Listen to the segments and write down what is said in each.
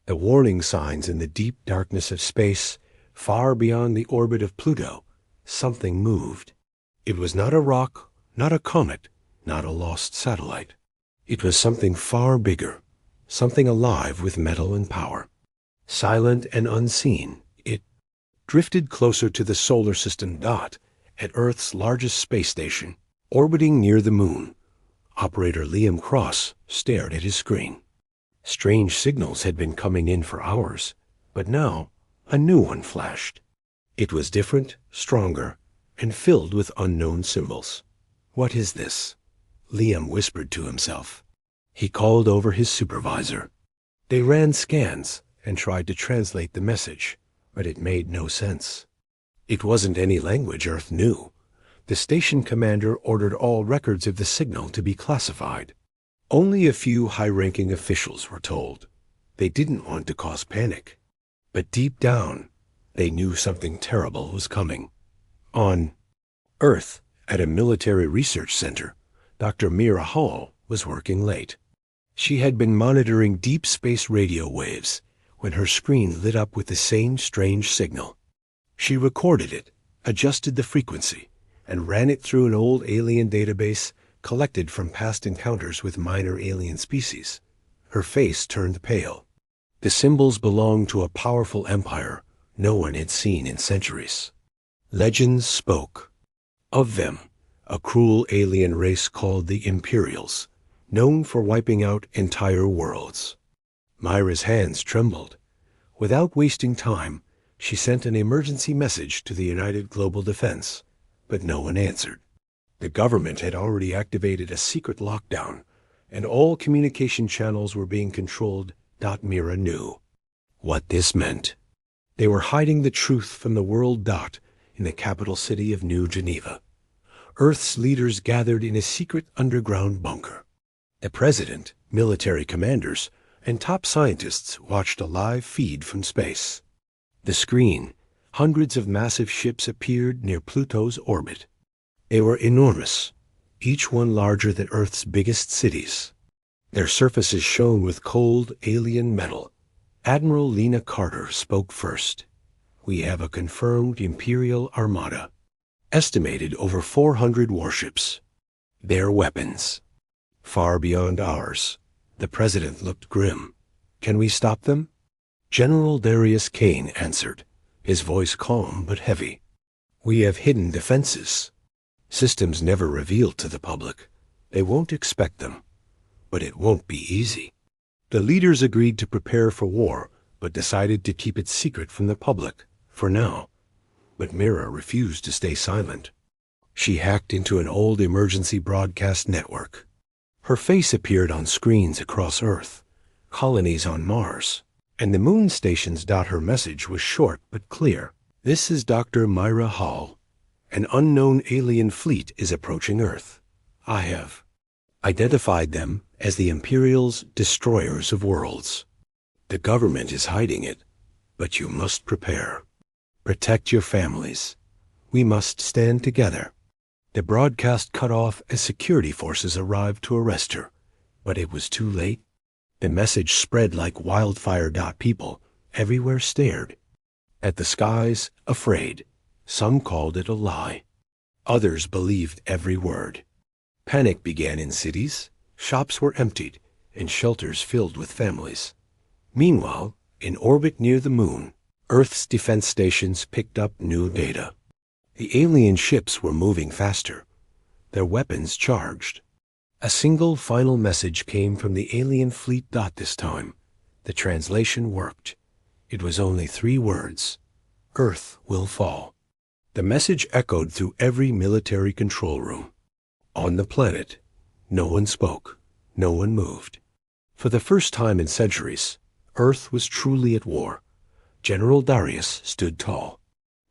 The warning signs in the deep darkness of space, far beyond the orbit of Pluto. Something moved. It was not a rock, not a comet, not a lost satellite. It was something far bigger, something alive with metal and power. Silent and unseen, it drifted closer to the solar system dot at Earth's largest space station, orbiting near the moon. Operator Liam Cross stared at his screen. Strange signals had been coming in for hours, but now a new one flashed. It was different, stronger, and filled with unknown symbols. "What is this?" Liam whispered to himself. He called over his supervisor. They ran scans and tried to translate the message, but it made no sense. It wasn't any language Earth knew. The station commander ordered all records of the signal to be classified. Only a few high-ranking officials were told. They didn't want to cause panic. But deep down, they knew something terrible was coming. On Earth, at a military research center, Dr. Mira Hall was working late. She had been monitoring deep space radio waves when her screen lit up with the same strange signal. She recorded it, adjusted the frequency, and ran it through an old alien database collected from past encounters with minor alien species. Her face turned pale. The symbols belonged to a powerful empire no one had seen in centuries. Legends spoke. Of them, a cruel alien race called the Imperials, known for wiping out entire worlds. Myra's hands trembled. Without wasting time, she sent an emergency message to the United Global Defense, but no one answered. The government had already activated a secret lockdown, and all communication channels were being controlled. Mira knew what this meant. They were hiding the truth from the world. In the capital city of New Geneva, Earth's leaders gathered in a secret underground bunker. The president, military commanders, and top scientists watched a live feed from space. The screen, hundreds of massive ships appeared near Pluto's orbit. They were enormous, each one larger than Earth's biggest cities. Their surfaces shone with cold alien metal. Admiral Lena Carter spoke first. "We have a confirmed Imperial armada, estimated over 400 warships. Their weapons, far beyond ours." The president looked grim. "Can we stop them?" General Darius Kane answered, his voice calm but heavy. "We have hidden defenses. Systems never revealed to the public. They won't expect them. But it won't be easy." The leaders agreed to prepare for war, but decided to keep it secret from the public, for now. But Mira refused to stay silent. She hacked into an old emergency broadcast network. Her face appeared on screens across Earth, colonies on Mars, and the moon stations. Her message was short but clear. "This is Dr. Myra Hall. An unknown alien fleet is approaching Earth. I have identified them as the Imperial's destroyers of worlds. The government is hiding it, but you must prepare. Protect your families. We must stand together." The broadcast cut off as security forces arrived to arrest her, but it was too late. The message spread like wildfire. People everywhere stared at the skies, afraid. Some called it a lie. Others believed every word. Panic began in cities. Shops were emptied, and shelters filled with families. Meanwhile, in orbit near the moon, Earth's defense stations picked up new data. The alien ships were moving faster, their weapons charged. A single final message came from the alien fleet. This time, the translation worked. It was only 3 words: "Earth will fall." The message echoed through every military control room. On the planet, no one spoke, no one moved. For the first time in centuries, Earth was truly at war. General Darius stood tall.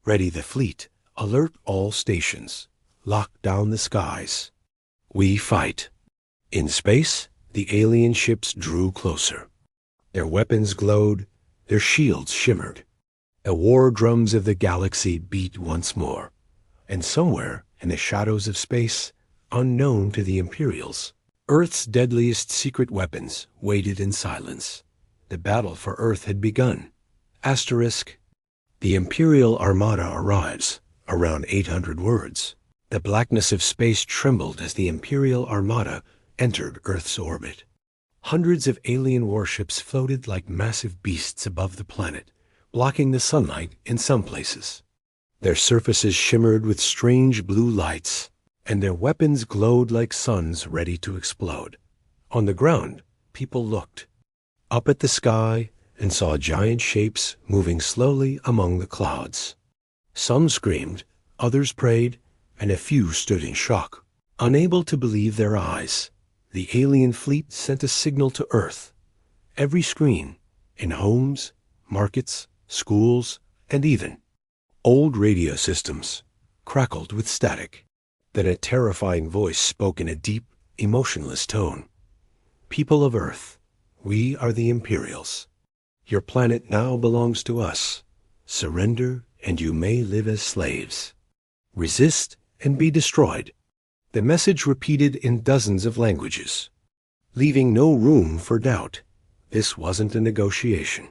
"Ready the fleet. Alert all stations. Lock down the skies. We fight." In space, the alien ships drew closer. Their weapons glowed, their shields shimmered. The war drums of the galaxy beat once more. And somewhere in the shadows of space, unknown to the Imperials, Earth's deadliest secret weapons waited in silence. The battle for Earth had begun. Asterisk. The Imperial Armada arrives. Around 800 words. The blackness of space trembled as the Imperial Armada entered Earth's orbit. Hundreds of alien warships floated like massive beasts above the planet, blocking the sunlight in some places. Their surfaces shimmered with strange blue lights, and their weapons glowed like suns ready to explode. On the ground, people looked up at the sky and saw giant shapes moving slowly among the clouds. Some screamed, others prayed, and a few stood in shock. Unable to believe their eyes, the alien fleet sent a signal to Earth. Every screen, in homes, markets, schools, and even old radio systems, crackled with static. Then a terrifying voice spoke in a deep, emotionless tone. People of Earth, we are the Imperials. Your planet now belongs to us. Surrender, and you may live as slaves. Resist, and be destroyed. The message repeated in dozens of languages, leaving no room for doubt. This wasn't a negotiation.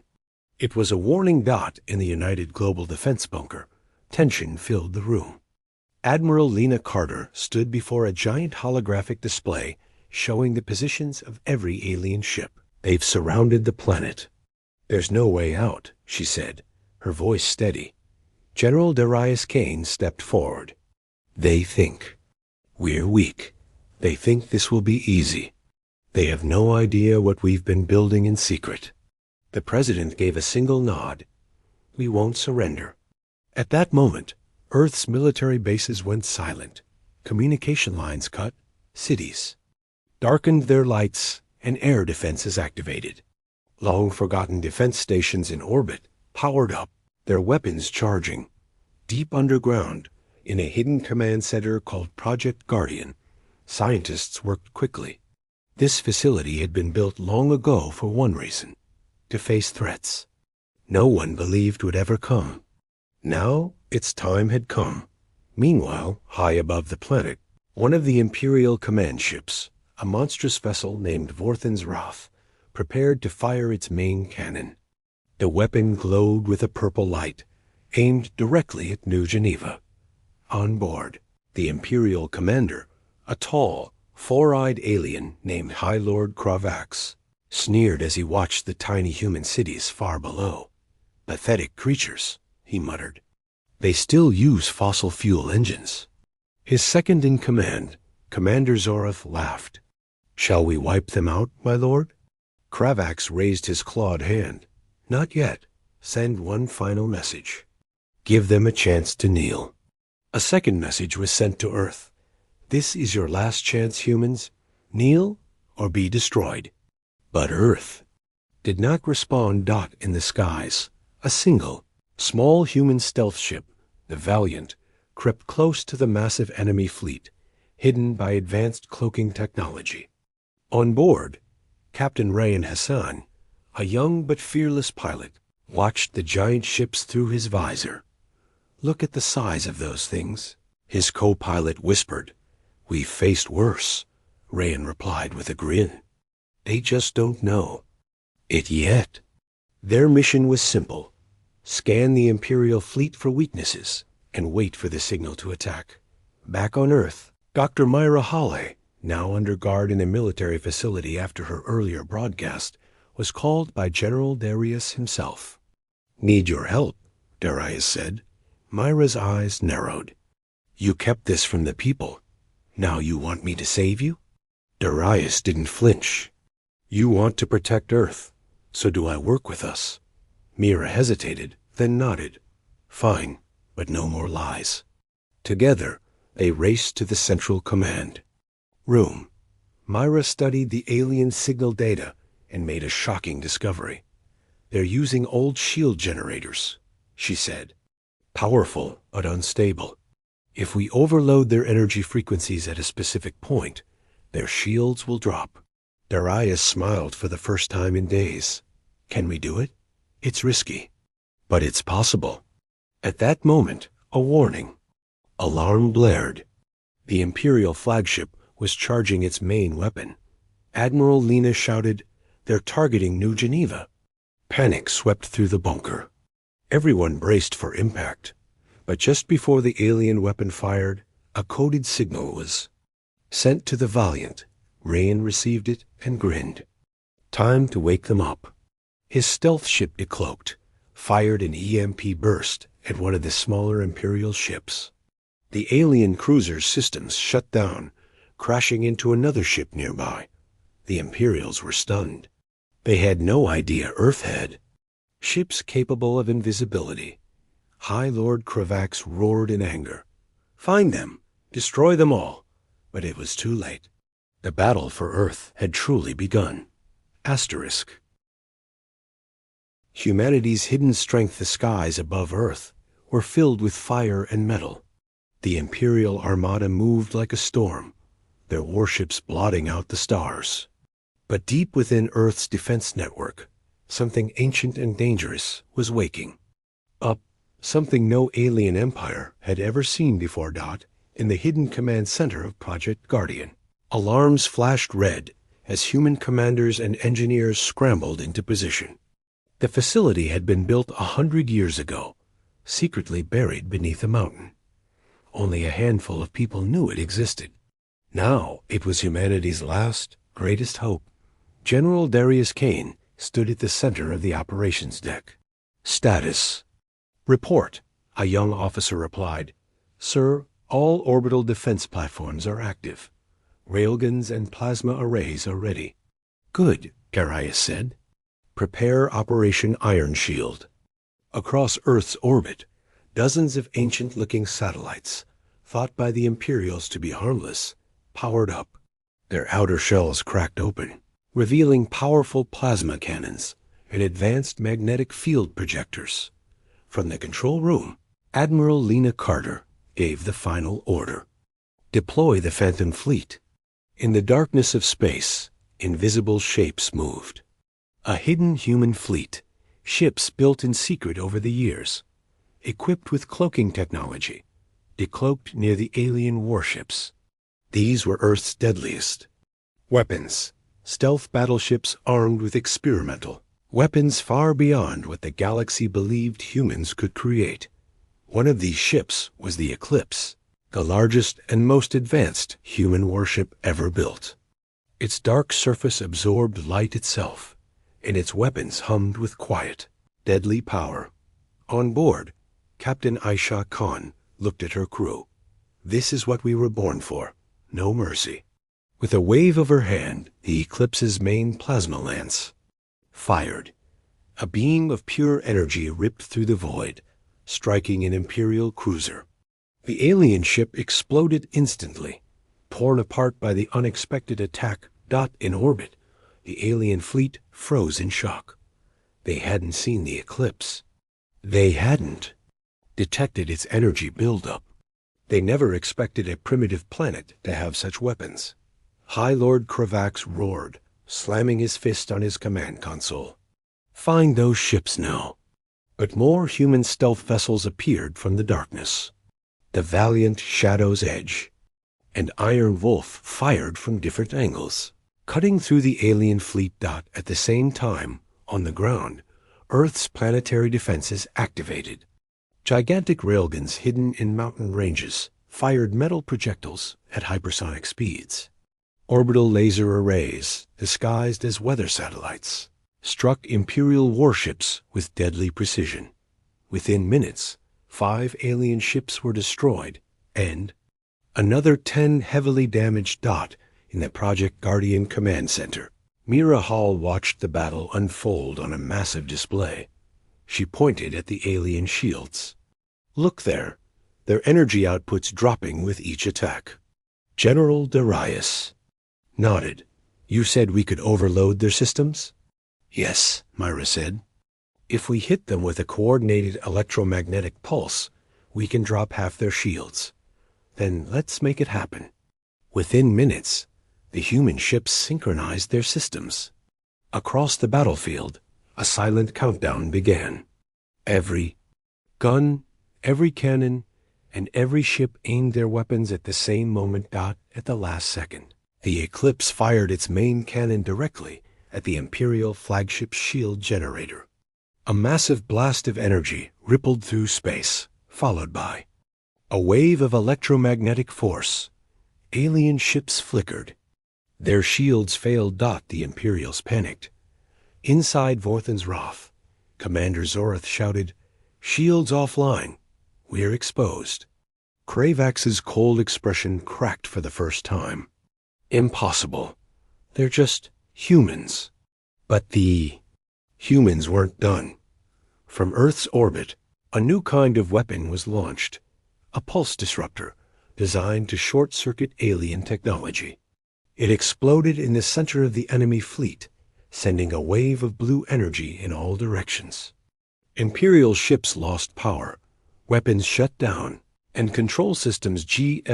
It was a warning dot in the United Global Defense Bunker. Tension filled the room. Admiral Lena Carter stood before a giant holographic display showing the positions of every alien ship. They've surrounded the planet. There's no way out, she said, her voice steady. General Darius Kane stepped forward. They think we're weak. They think this will be easy. They have no idea what we've been building in secret. The president gave a single nod. We won't surrender. At that moment, Earth's military bases went silent. Communication lines cut, cities darkened their lights, and air defenses activated. Long-forgotten defense stations in orbit powered up, their weapons charging. Deep underground, in a hidden command center called Project Guardian, scientists worked quickly. This facility had been built long ago for one reason: to face threats no one believed would ever come. Now its time had come. Meanwhile, high above the planet, one of the Imperial command ships, a monstrous vessel named Vorthan's Wrath, prepared to fire its main cannon. The weapon glowed with a purple light, aimed directly at New Geneva. On board, the Imperial commander, a tall, four-eyed alien named High Lord Kravax, sneered as he watched the tiny human cities far below. Pathetic creatures, he muttered. They still use fossil fuel engines. His second-in-command, Commander Zorath, laughed. Shall we wipe them out, my lord? Kravax raised his clawed hand. Not yet. Send one final message. Give them a chance to kneel. A second message was sent to Earth. This is your last chance, humans. Kneel or be destroyed. But Earth did not respond. In the skies, a single, small human stealth ship, the Valiant, crept close to the massive enemy fleet, hidden by advanced cloaking technology. On board, Captain Rayan Hassan, a young but fearless pilot, watched the giant ships through his visor. Look at the size of those things, his co-pilot whispered. We've faced worse, Rayan replied with a grin. They just don't know it yet. Their mission was simple: scan the Imperial fleet for weaknesses and wait for the signal to attack. Back on Earth, Dr. Myra Hawley, now under guard in a military facility after her earlier broadcast, was called by General Darius himself. Need your help, Darius said. Myra's eyes narrowed. You kept this from the people. Now you want me to save you? Darius didn't flinch. You want to protect Earth, so do I work with us? Myra hesitated, then nodded. Fine, but no more lies. Together, they raced to the Central Command room. Myra studied the alien signal data and made a shocking discovery. They're using old shield generators, she said. Powerful, but unstable. If we overload their energy frequencies at a specific point, their shields will drop. Darius smiled for the first time in days. Can we do it? It's risky, but it's possible. At that moment, a warning. Alarm blared. The Imperial flagship was charging its main weapon. Admiral Lena shouted, They're targeting New Geneva. Panic swept through the bunker. Everyone braced for impact. But just before the alien weapon fired, a coded signal was sent to the Valiant. Rayan received it and grinned. Time to wake them up. His stealth ship decloaked, fired an EMP burst at one of the smaller Imperial ships. The alien cruiser's systems shut down, crashing into another ship nearby. The Imperials were stunned. They had no idea Earth had. Ships capable of invisibility. High Lord Kravax roared in anger. Find them! Destroy them all! But it was too late. The battle for Earth had truly begun. Asterisk. Humanity's hidden strength, the skies above Earth, were filled with fire and metal. The Imperial armada moved like a storm, their warships blotting out the stars. But deep within Earth's defense network, something ancient and dangerous was waking. Up, something no alien empire had ever seen before. In the hidden command center of Project Guardian, alarms flashed red as human commanders and engineers scrambled into position. The facility had been built 100 years ago, secretly buried beneath a mountain. Only a handful of people knew it existed. Now it was humanity's last, greatest hope. General Darius Kane stood at the center of the operations deck. Status. Report, a young officer replied. Sir, all orbital defense platforms are active. Railguns and plasma arrays are ready. Good, Darius said. Prepare Operation Iron Shield. Across Earth's orbit, dozens of ancient-looking satellites, thought by the Imperials to be harmless, powered up. Their outer shells cracked open, revealing powerful plasma cannons and advanced magnetic field projectors. From the control room, Admiral Lena Carter gave the final order. Deploy the Phantom Fleet. In the darkness of space, invisible shapes moved. A hidden human fleet, ships built in secret over the years, equipped with cloaking technology, decloaked near the alien warships. These were Earth's deadliest. Weapons, stealth battleships armed with experimental weapons far beyond what the galaxy believed humans could create. One of these ships was the Eclipse, the largest and most advanced human warship ever built. Its dark surface absorbed light itself, and its weapons hummed with quiet, deadly power. On board, Captain Aisha Khan looked at her crew. This is what we were born for, no mercy. With a wave of her hand, the Eclipse's main plasma lance fired. A beam of pure energy ripped through the void, striking an Imperial cruiser. The alien ship exploded instantly, torn apart by the unexpected attack. In orbit, the alien fleet froze in shock. They hadn't seen the Eclipse. They hadn't detected its energy buildup. They never expected a primitive planet to have such weapons. High Lord Kravax roared, slamming his fist on his command console. Find those ships now. But more human stealth vessels appeared from the darkness. The valiant Shadow's Edge and Iron Wolf fired from different angles, cutting through the alien fleet. At the same time, on the ground, Earth's planetary defenses activated. Gigantic railguns hidden in mountain ranges fired metal projectiles at hypersonic speeds. Orbital laser arrays, disguised as weather satellites, struck Imperial warships with deadly precision. Within minutes, 5 alien ships were destroyed, and another 10 heavily damaged. In the Project Guardian command center, Mira Hall watched the battle unfold on a massive display. She pointed at the alien shields. Look there, their energy outputs dropping with each attack. General Darius nodded. You said we could overload their systems? Yes, Myra said. If we hit them with a coordinated electromagnetic pulse, we can drop half their shields. Then let's make it happen. Within minutes, the human ships synchronized their systems. Across the battlefield, a silent countdown began. Every gun, every cannon, and every ship aimed their weapons at the same moment. At the last second, the Eclipse fired its main cannon directly at the Imperial flagship shield generator. A massive blast of energy rippled through space, followed by a wave of electromagnetic force. Alien ships flickered. Their shields failed. The Imperials panicked. Inside Vorthan's Wrath, Commander Zorath shouted, "Shields offline. We're exposed." Kravax's cold expression cracked for the first time. Impossible. They're just humans. But the humans weren't done. From Earth's orbit, a new kind of weapon was launched, a pulse disruptor designed to short-circuit alien technology. It exploded in the center of the enemy fleet, sending a wave of blue energy in all directions. Imperial ships lost power, weapons shut down, and control systems glitched.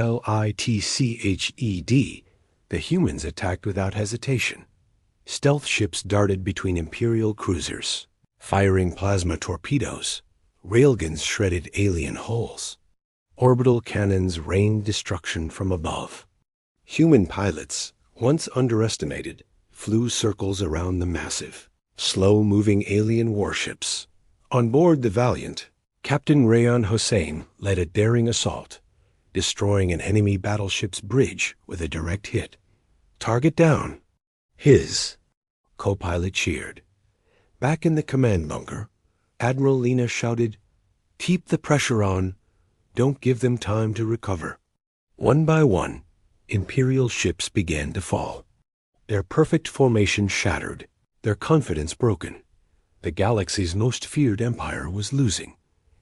The humans attacked without hesitation. Stealth ships darted between Imperial cruisers, firing plasma torpedoes. Railguns shredded alien hulls. Orbital cannons rained destruction from above. Human pilots, once underestimated, flew circles around the massive, slow-moving alien warships. On board the Valiant, Captain Rayon Hossein led a daring assault, destroying an enemy battleship's bridge with a direct hit. Target down. His co-pilot cheered. Back in the command bunker, Admiral Lena shouted, "Keep the pressure on. Don't give them time to recover." One by one, Imperial ships began to fall. Their perfect formation shattered, their confidence broken. The galaxy's most feared empire was losing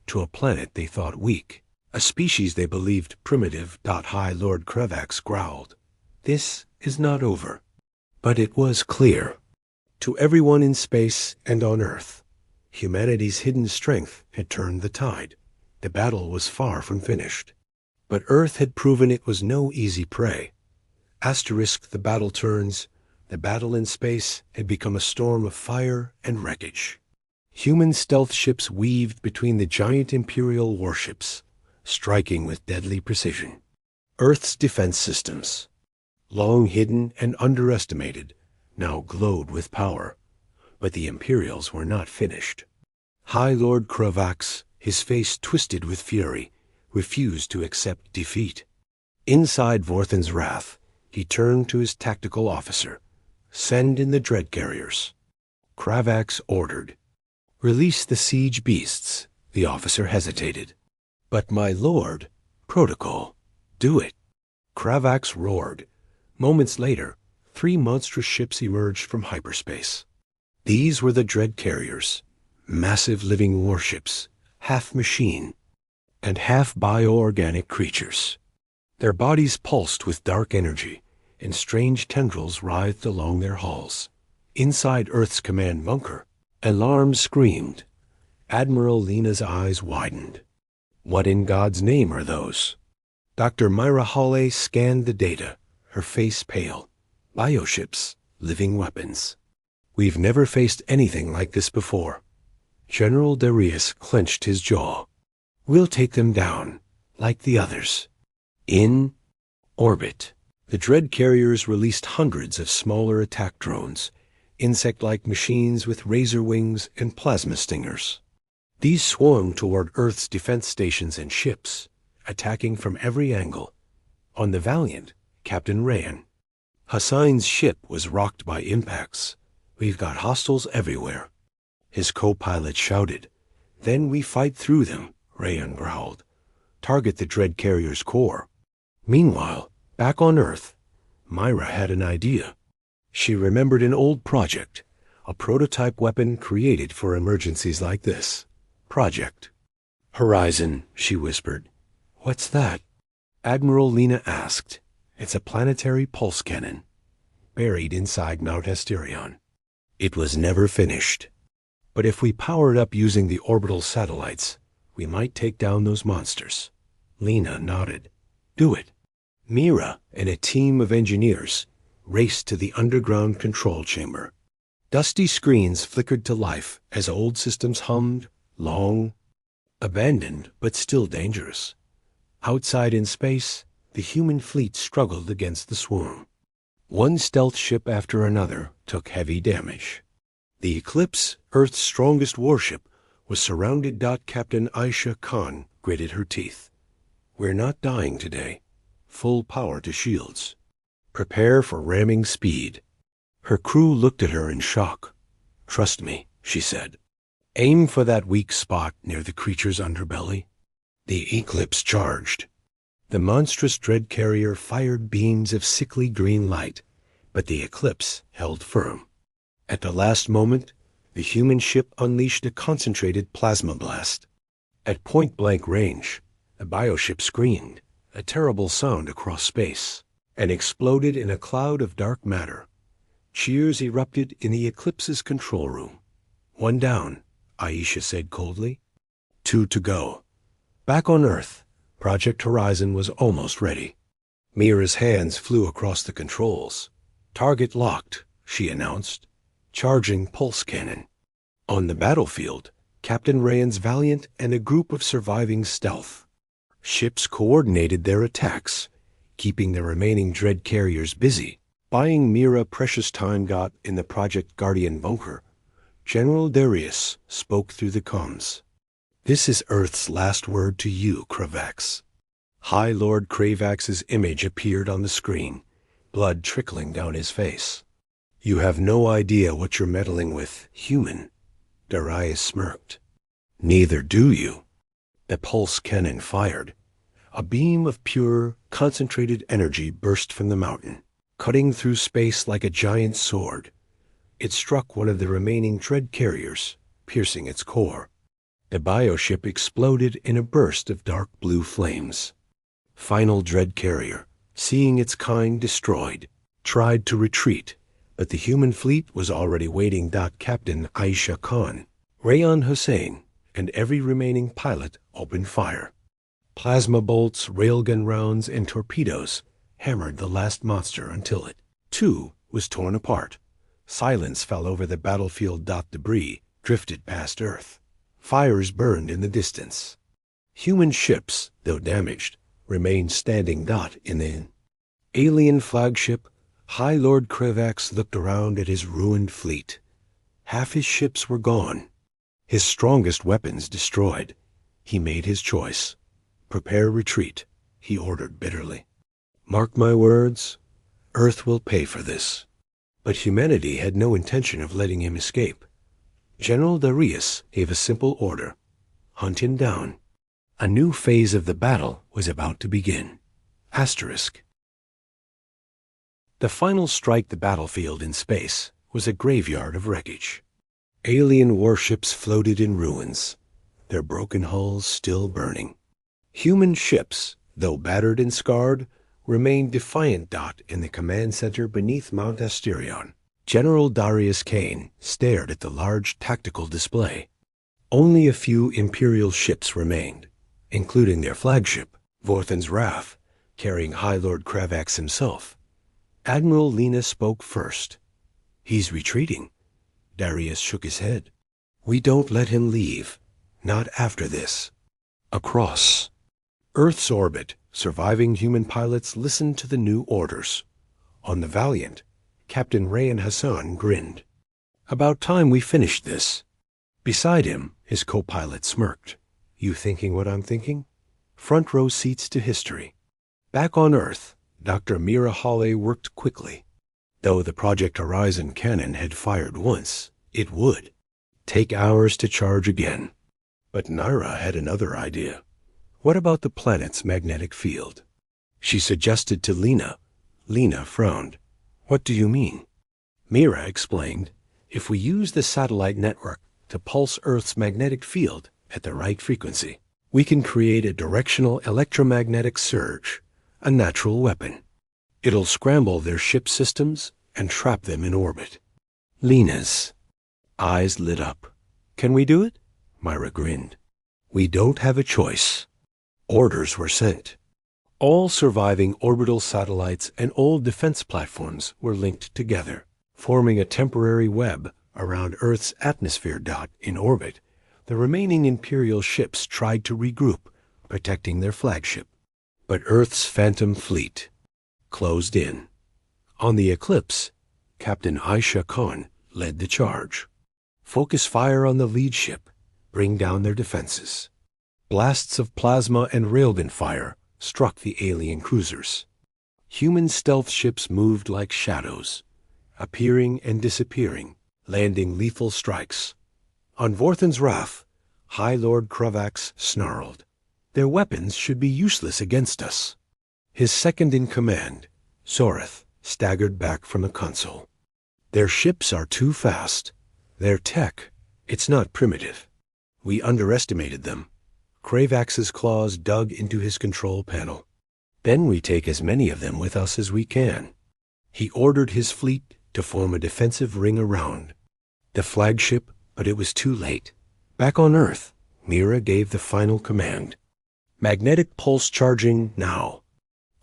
to a planet they thought weak, a species they believed primitive. High Lord Kravax growled, "This is not over." But it was clear, to everyone in space and on Earth, humanity's hidden strength had turned the tide. The battle was far from finished. But Earth had proven it was no easy prey. Asterisk the battle turns, the battle in space had become a storm of fire and wreckage. Human stealth ships weaved between the giant Imperial warships, striking with deadly precision. Earth's defense systems, long hidden and underestimated, now glowed with power. But the Imperials were not finished. High Lord Kravax, his face twisted with fury, refused to accept defeat. Inside Vorthan's Wrath, he turned to his tactical officer. "Send in the dread carriers." Kravax ordered. "Release the siege beasts." The officer hesitated. "But my lord, protocol." "Do it." Kravax roared. Moments later, 3 monstrous ships emerged from hyperspace. These were the dread carriers, massive living warships, half machine and half bioorganic creatures. Their bodies pulsed with dark energy, and strange tendrils writhed along their hulls. Inside Earth's command bunker, alarms screamed. Admiral Lena's eyes widened. "What in God's name are those?" Dr. Myra Hawley scanned the data, her face pale. "Bioships, living weapons. We've never faced anything like this before." General Darius clenched his jaw. "We'll take them down, like the others." In orbit, the dread carriers released hundreds of smaller attack drones, insect-like machines with razor wings and plasma stingers. These swarmed toward Earth's defense stations and ships, attacking from every angle. On the Valiant, Captain Rayan Hussein's ship was rocked by impacts. "We've got hostiles everywhere." His co-pilot shouted. "Then we fight through them," Rayan growled. "Target the dread carrier's core." Meanwhile, back on Earth, Myra had an idea. She remembered an old project, a prototype weapon created for emergencies like this. Project Horizon, she whispered. "What's that?" Admiral Lena asked. "It's a planetary pulse cannon, buried inside Mount Asterion. It was never finished. But if we power it up using the orbital satellites, we might take down those monsters." Lena nodded. "Do it." Mira and a team of engineers raced to the underground control chamber. Dusty screens flickered to life as old systems hummed, long, abandoned but still dangerous. Outside in space, the human fleet struggled against the swarm. One stealth ship after another took heavy damage. The Eclipse, Earth's strongest warship, was surrounded. Captain Aisha Khan gritted her teeth. We're not dying today. Full power to shields. Prepare for ramming speed. Her crew looked at her in shock. Trust me, she said. Aim for that weak spot near the creature's underbelly. The Eclipse charged. The monstrous dread carrier fired beams of sickly green light, but the Eclipse held firm. At the last moment, the human ship unleashed a concentrated plasma blast. At point-blank range, the bioship screamed, a terrible sound across space, and exploded in a cloud of dark matter. Cheers erupted in the Eclipse's control room. One down, Aisha said coldly. 2 to go. Back on Earth, Project Horizon was almost ready. Mira's hands flew across the controls. Target locked, she announced. Charging pulse cannon. On the battlefield, Captain Rayan's Valiant and a group of surviving stealth. Ships coordinated their attacks, keeping the remaining dread carriers busy. Buying Mira precious time got in the Project Guardian bunker, General Darius spoke through the comms. This is Earth's last word to you, Kravax. High Lord Kravax's image appeared on the screen, blood trickling down his face. You have no idea what you're meddling with, human. Darius smirked. Neither do you. The pulse cannon fired. A beam of pure, concentrated energy burst from the mountain, cutting through space like a giant sword. It struck one of the remaining dread carriers, piercing its core. The bioship exploded in a burst of dark blue flames. Final dread carrier, seeing its kind destroyed, tried to retreat, but the human fleet was already waiting. Captain Aisha Khan, Rayan Hussein, and every remaining pilot opened fire. Plasma bolts, railgun rounds, and torpedoes hammered the last monster until it, too, was torn apart. Silence fell over the battlefield. Debris drifted past Earth. Fires burned in the distance. Human ships, though damaged, remained standing. In the alien flagship, High Lord Kravax looked around at his ruined fleet. Half his ships were gone. His strongest weapons destroyed. He made his choice. Prepare retreat, he ordered bitterly. Mark my words, Earth will pay for this. But humanity had no intention of letting him escape. General Darius gave a simple order. Hunt him down. A new phase of the battle was about to begin. Asterisk. The final strike the battlefield in space was a graveyard of wreckage. Alien warships floated in ruins, their broken hulls still burning. Human ships, though battered and scarred, remained defiant. In the command center beneath Mount Asterion, General Darius Kane stared at the large tactical display. Only a few Imperial ships remained, including their flagship, Vorthan's Wrath, carrying High Lord Kravax himself. Admiral Lena spoke first. He's retreating. Darius shook his head. We don't let him leave. Not after this. Across Earth's orbit, surviving human pilots listened to the new orders. On the Valiant, Captain Rayan Hassan grinned. About time we finished this. Beside him, his co-pilot smirked. You thinking what I'm thinking? Front row seats to history. Back on Earth, Dr. Mira Hawley worked quickly. Though the Project Horizon cannon had fired once, it would take hours to charge again. But Naira had another idea. What about the planet's magnetic field? She suggested to Lena. Lena frowned. What do you mean? Mira explained. If we use the satellite network to pulse Earth's magnetic field at the right frequency, we can create a directional electromagnetic surge, a natural weapon. It'll scramble their ship systems and trap them in orbit. Lena's eyes lit up. Can we do it? Myra grinned. We don't have a choice. Orders were sent. All surviving orbital satellites and old defense platforms were linked together, forming a temporary web around Earth's atmosphere. In orbit, the remaining Imperial ships tried to regroup, protecting their flagship. But Earth's Phantom Fleet closed in. On the Eclipse, Captain Aisha Khan led the charge. Focus fire on the lead ship. Bring down their defenses. Blasts of plasma and railgun fire struck the alien cruisers. Human stealth ships moved like shadows, appearing and disappearing, landing lethal strikes. On Vorthan's Wrath, High Lord Kravax snarled. Their weapons should be useless against us. His second-in-command, Soreth, staggered back from the console. Their ships are too fast. Their tech, it's not primitive. We underestimated them. Kravax's claws dug into his control panel. Then we take as many of them with us as we can. He ordered his fleet to form a defensive ring around the flagship, but it was too late. Back on Earth, Mira gave the final command. Magnetic pulse charging now.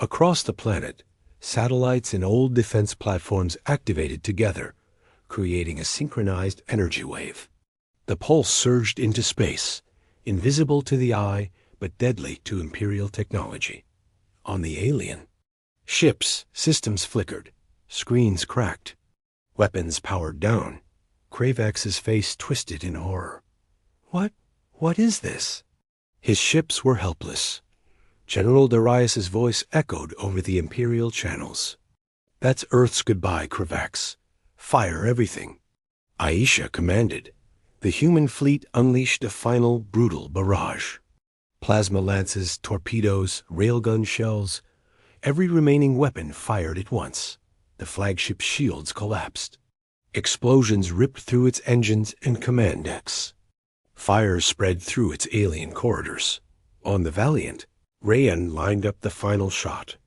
Across the planet, satellites and old defense platforms activated together, creating a synchronized energy wave. The pulse surged into space, invisible to the eye but deadly to Imperial technology. On the alien, ships' systems flickered, screens cracked, weapons powered down. Kravax's face twisted in horror. What is this? His ships were helpless. General Darius's voice echoed over the Imperial channels. That's Earth's goodbye, Kravax. Fire everything. Aisha commanded. The human fleet unleashed a final, brutal barrage. Plasma lances, torpedoes, railgun shells. Every remaining weapon fired at once. The flagship's shields collapsed. Explosions ripped through its engines and command decks. Fire spread through its alien corridors. On the Valiant, Rayan lined up the final shot.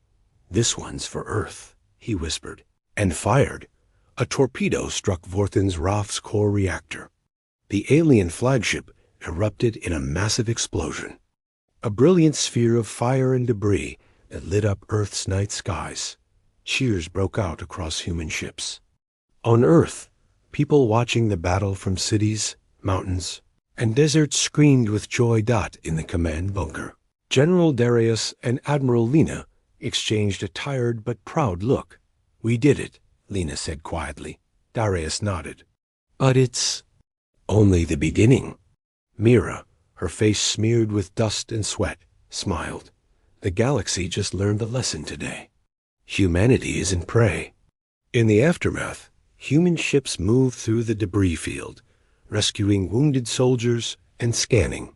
This one's for Earth, he whispered, and fired. A torpedo struck Vorthan's Wrath's core reactor. The alien flagship erupted in a massive explosion. A brilliant sphere of fire and debris that lit up Earth's night skies. Cheers broke out across human ships. On Earth, people watching the battle from cities, mountains, and deserts screamed with joy. In the command bunker, General Darius and Admiral Lena exchanged a tired but proud look. We did it, Lena said quietly. Darius nodded. But it's only the beginning. Mira, her face smeared with dust and sweat, smiled. The galaxy just learned a lesson today. Humanity isn't prey. In the aftermath, human ships moved through the debris field, rescuing wounded soldiers and scanning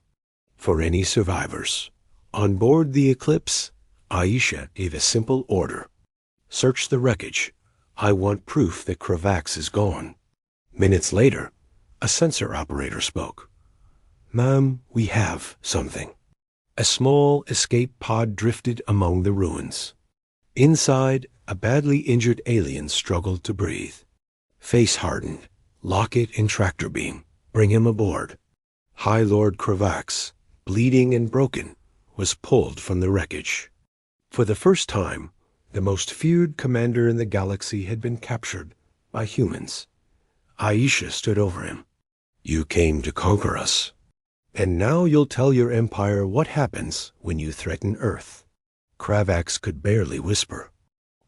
for any survivors. On board the Eclipse, Aisha gave a simple order. Search the wreckage. I want proof that Kravax is gone. Minutes later, a sensor operator spoke. Ma'am, we have something. A small escape pod drifted among the ruins. Inside, a badly injured alien struggled to breathe. Face hardened. Lock it in tractor beam. Bring him aboard. High Lord Kravax, bleeding and broken, was pulled from the wreckage. For the first time, the most feared commander in the galaxy had been captured by humans. Aisha stood over him. You came to conquer us. And now you'll tell your empire what happens when you threaten Earth. Kravax could barely whisper.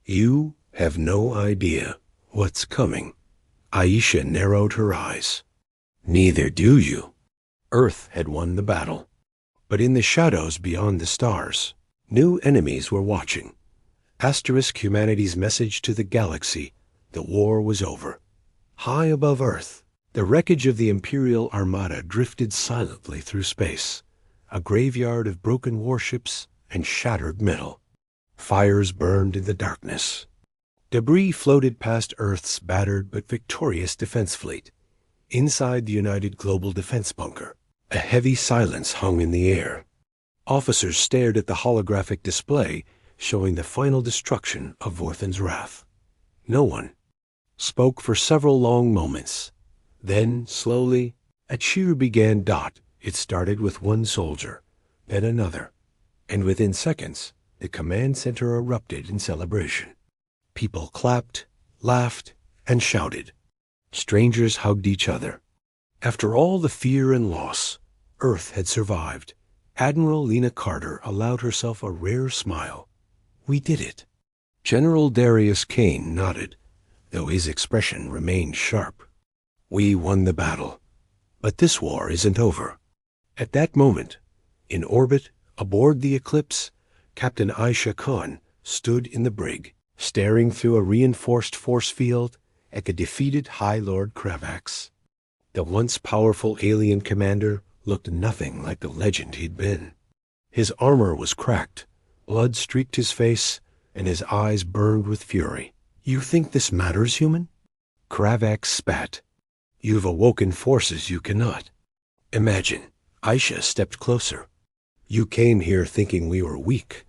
You have no idea what's coming. Aisha narrowed her eyes. Neither do you. Earth had won the battle. But in the shadows beyond the stars, new enemies were watching. Asterisk humanity's message to the galaxy, the war was over. High above Earth, the wreckage of the Imperial armada drifted silently through space, a graveyard of broken warships and shattered metal. Fires burned in the darkness. Debris floated past Earth's battered but victorious defense fleet. Inside the United Global Defense Bunker, a heavy silence hung in the air. Officers stared at the holographic display showing the final destruction of Vorthan's Wrath. No one spoke for several long moments. Then, slowly, a cheer began. It started with one soldier, then another, and within seconds, the command center erupted in celebration. People clapped, laughed, and shouted. Strangers hugged each other. After all the fear and loss, Earth had survived. Admiral Lena Carter allowed herself a rare smile. We did it. General Darius Kane nodded, though his expression remained sharp. We won the battle, But this war isn't over. At that moment, in orbit, aboard the Eclipse, Captain Aisha Khan stood in the brig, staring through a reinforced force field at the defeated High Lord Kravax. The once powerful alien commander looked nothing like the legend he'd been. His armor was cracked, blood streaked his face, and his eyes burned with fury. "You think this matters, human?" Kravax spat. "You've awoken forces you cannot imagine." Aisha stepped closer. "You came here thinking we were weak,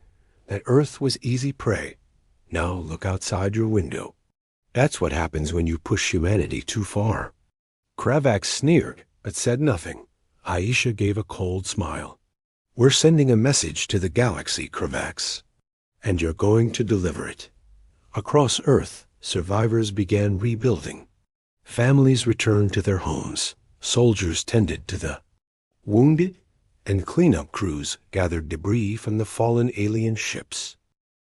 that Earth was easy prey. Now look outside your window. That's what happens when you push humanity too far." Kravax sneered, but said nothing. Aisha gave a cold smile. "We're sending a message to the galaxy, Kravax, and you're going to deliver it." Across Earth, survivors began rebuilding. Families returned to their homes. Soldiers tended to the wounded, and cleanup crews gathered debris from the fallen alien ships.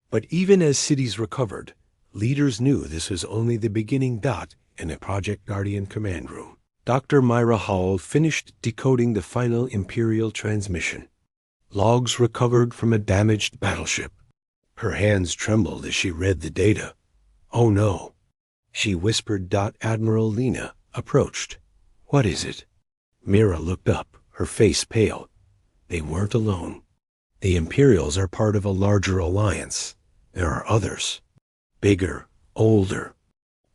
But even as cities recovered, leaders knew this was only the beginning. In a Project Guardian command room, Dr. Myra Hall finished decoding the final Imperial transmission. Logs recovered from a damaged battleship. Her hands trembled as she read the data. "Oh no," she whispered. Admiral Lena approached. "What is it?" Mira looked up, her face pale. They weren't alone. The Imperials are part of a larger alliance. There are others. Bigger, older,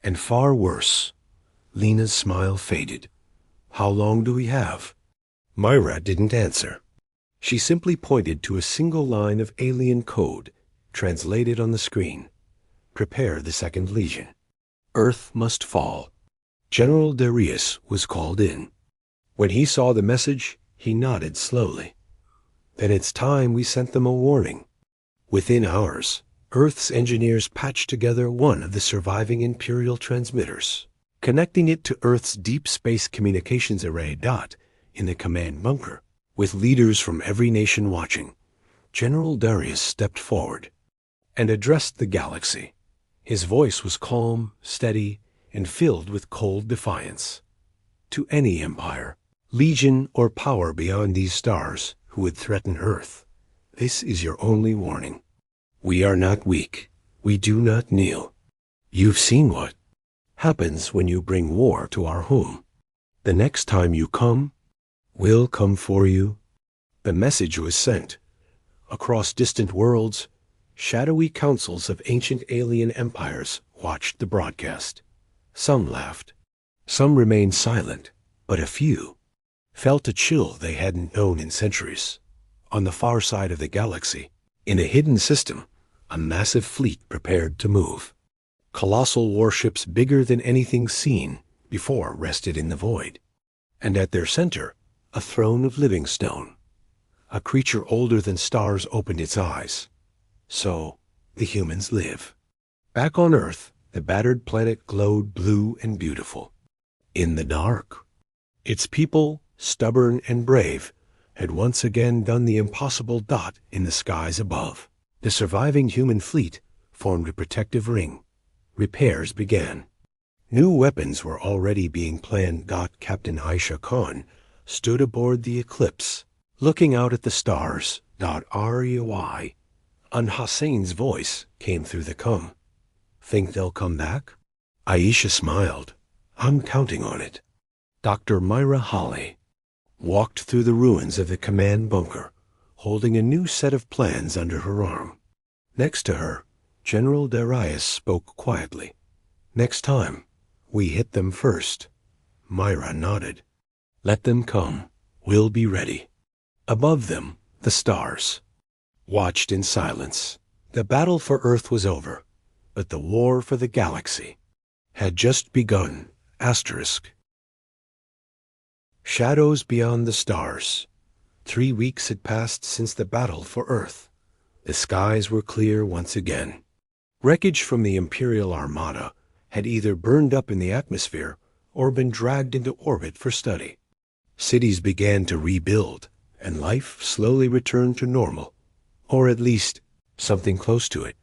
and far worse. Lena's smile faded. "How long do we have?" Myra didn't answer. She simply pointed to a single line of alien code, translated on the screen. "Prepare the Second Legion. Earth must fall." General Darius was called in. When he saw the message, he nodded slowly. "Then it's time we sent them a warning." Within hours, Earth's engineers patched together one of the surviving Imperial transmitters, connecting it to Earth's deep space communications array. In the command bunker, with leaders from every nation watching, General Darius stepped forward and addressed the galaxy. His voice was calm, steady, and filled with cold defiance. "To any empire, legion, or power beyond these stars who would threaten Earth, this is your only warning. We are not weak. We do not kneel. You've seen what happens when you bring war to our home. The next time you come, we'll come for you." The message was sent. Across distant worlds, shadowy councils of ancient alien empires watched the broadcast. Some laughed. Some remained silent, but a few felt a chill they hadn't known in centuries. On the far side of the galaxy, in a hidden system, a massive fleet prepared to move. Colossal warships bigger than anything seen before rested in the void. And at their center, a throne of living stone. A creature older than stars opened its eyes. So, the humans live. Back on Earth, the battered planet glowed blue and beautiful. In the dark, its people, stubborn and brave, had once again done the impossible. In the skies above, the surviving human fleet formed a protective ring. Repairs began. New weapons were already being planned. Captain Aisha Khan stood aboard the Eclipse, looking out at the stars. REY. Hassan's voice came through the com. "Think they'll come back?" Aisha smiled. "I'm counting on it." Dr. Myra Hawley walked through the ruins of the command bunker, holding a new set of plans under her arm. Next to her, General Darius spoke quietly. "Next time, we hit them first." Myra nodded. "Let them come. We'll be ready." Above them, the stars watched in silence. The battle for Earth was over, but the war for the galaxy had just begun. Shadows beyond the stars. 3 weeks had passed since the battle for Earth. The skies were clear once again. Wreckage from the Imperial armada had either burned up in the atmosphere or been dragged into orbit for study. Cities began to rebuild, and life slowly returned to normal, or at least something close to it.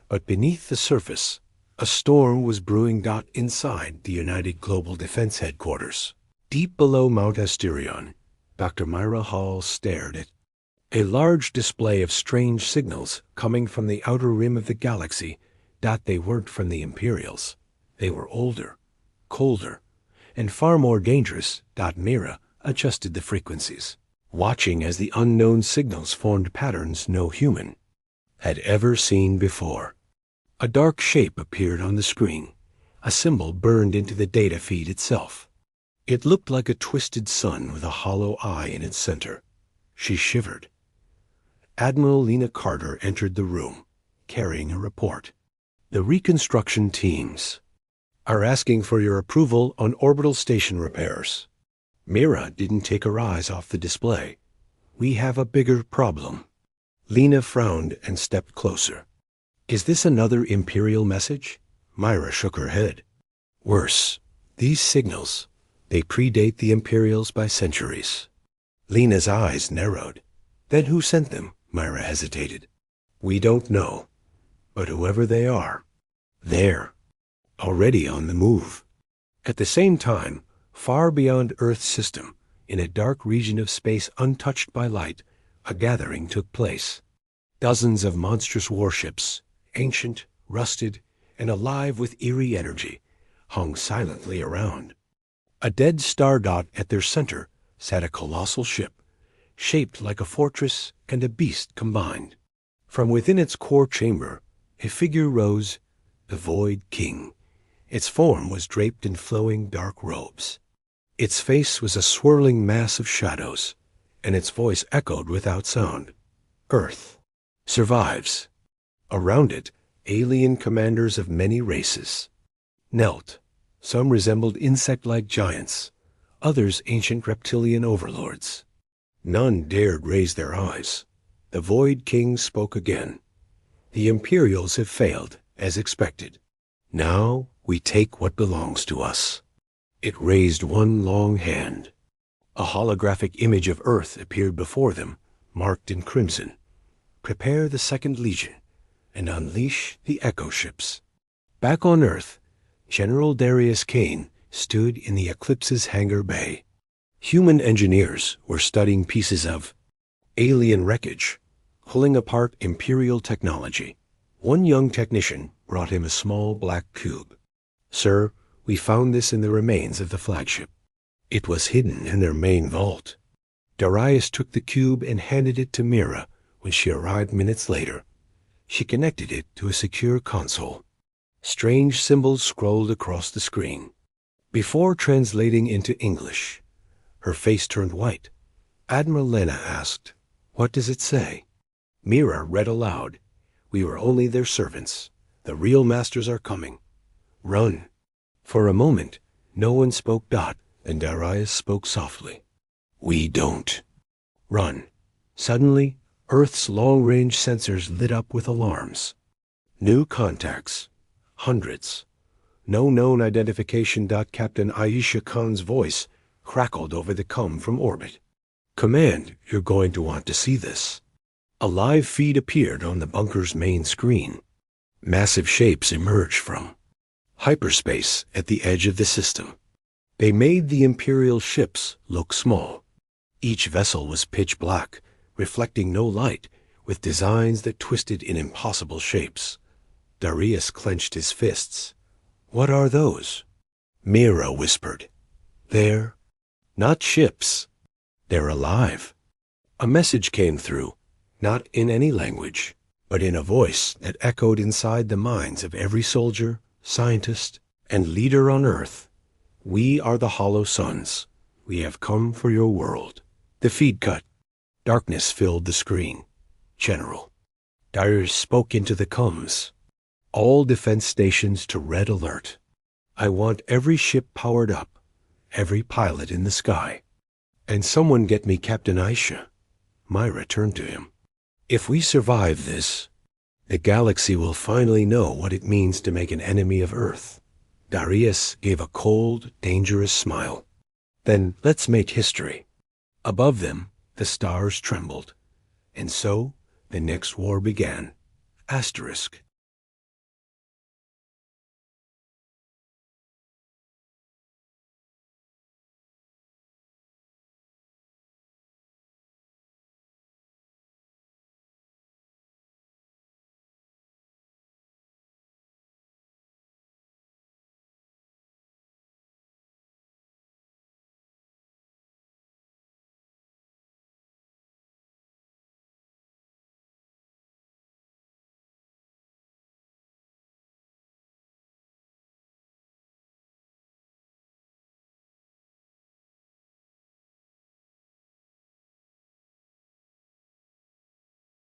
But beneath the surface, a storm was brewing. Inside the United Global Defense Headquarters, Deep below Mount Asterion, Dr. Myra Hall stared at a large display of strange signals coming from the outer rim of the galaxy. They weren't from the Imperials. They were older, colder, and far more dangerous. Mira adjusted the frequencies, watching as the unknown signals formed patterns no human had ever seen before. A dark shape appeared on the screen. A symbol burned into the data feed itself. It looked like a twisted sun with a hollow eye in its center. She shivered. Admiral Lena Carter entered the room, carrying a report. The reconstruction teams are asking for your approval on orbital station repairs. Mira didn't take her eyes off the display. We have a bigger problem. Lena frowned and stepped closer. Is this another Imperial message? Myra shook her head. Worse, these signals, they predate the Imperials by centuries. Lena's eyes narrowed. Then who sent them? Myra hesitated. We don't know. But whoever they are, they're already on the move. At the same time, far beyond Earth's system, in a dark region of space untouched by light, a gathering took place. Dozens of monstrous warships, ancient, rusted, and alive with eerie energy, hung silently around. A dead star dot at their center sat a colossal ship, shaped like a fortress and a beast combined. From within its core chamber, a figure rose, the Void King. Its form was draped in flowing dark robes. Its face was a swirling mass of shadows, and its voice echoed without sound. Earth survives. Around it, alien commanders of many races knelt. Some resembled insect-like giants, others ancient reptilian overlords. None dared raise their eyes. The Void King spoke again. The Imperials have failed, as expected. Now we take what belongs to us. It raised one long hand. A holographic image of Earth appeared before them, marked in crimson. Prepare the Second Legion and unleash the Echo ships. Back on Earth, General Darius Kane stood in the Eclipse's hangar bay. Human engineers were studying pieces of alien wreckage, pulling apart Imperial technology. One young technician brought him a small black cube. Sir, we found this in the remains of the flagship. It was hidden in their main vault. Darius took the cube and handed it to Mira when she arrived minutes later. She connected it to a secure console. Strange symbols scrolled across the screen. Before translating into English, her face turned white. Admiral Lena asked, "What does it say?" Mira read aloud, "We were only their servants. The real masters are coming. Run." For a moment, no one spoke. And Darius spoke softly. "We don't. Run." Suddenly, Earth's long-range sensors lit up with alarms. New contacts. Hundreds. No known identification. Captain Aisha Khan's voice crackled over the com from orbit. "Command, you're going to want to see this." A live feed appeared on the bunker's main screen. Massive shapes emerged from hyperspace at the edge of the system. They made the Imperial ships look small. Each vessel was pitch black, reflecting no light, with designs that twisted in impossible shapes. Darius clenched his fists. "What are those?" Mira whispered. "They're not ships. They're alive." A message came through, not in any language, but in a voice that echoed inside the minds of every soldier, scientist, and leader on Earth. "We are the Hollow Suns. We have come for your world." The feed cut. Darkness filled the screen. "General." Darius spoke into the comms. "All defense stations to red alert. I want every ship powered up, every pilot in the sky. And someone get me Captain Aisha." Myra turned to him. "If we survive this, the galaxy will finally know what it means to make an enemy of Earth." Darius gave a cold, dangerous smile. "Then let's make history." Above them, the stars trembled. And so, the next war began. Asterisk.